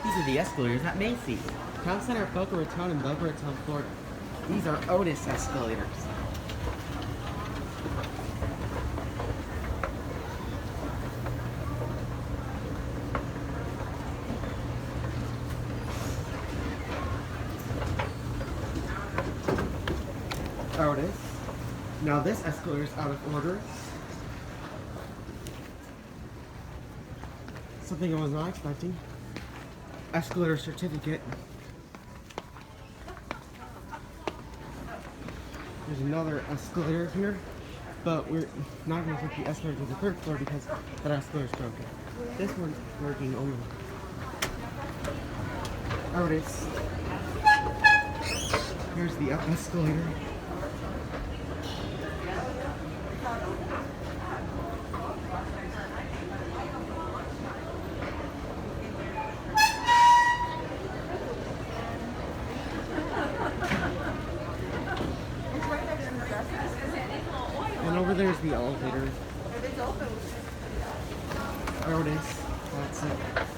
These are the escalators at Macy's, Town Center at Boca Raton and Boca Raton, Florida. These are Otis escalators. Otis. Now this escalator is out of order. Something I was not expecting. Escalator certificate. There's another escalator here, but we're not going to take the escalator to the third floor because that escalator is broken. This one's working only. Otis. Here's the up escalator. And over there's the elevator. There it is. That's it.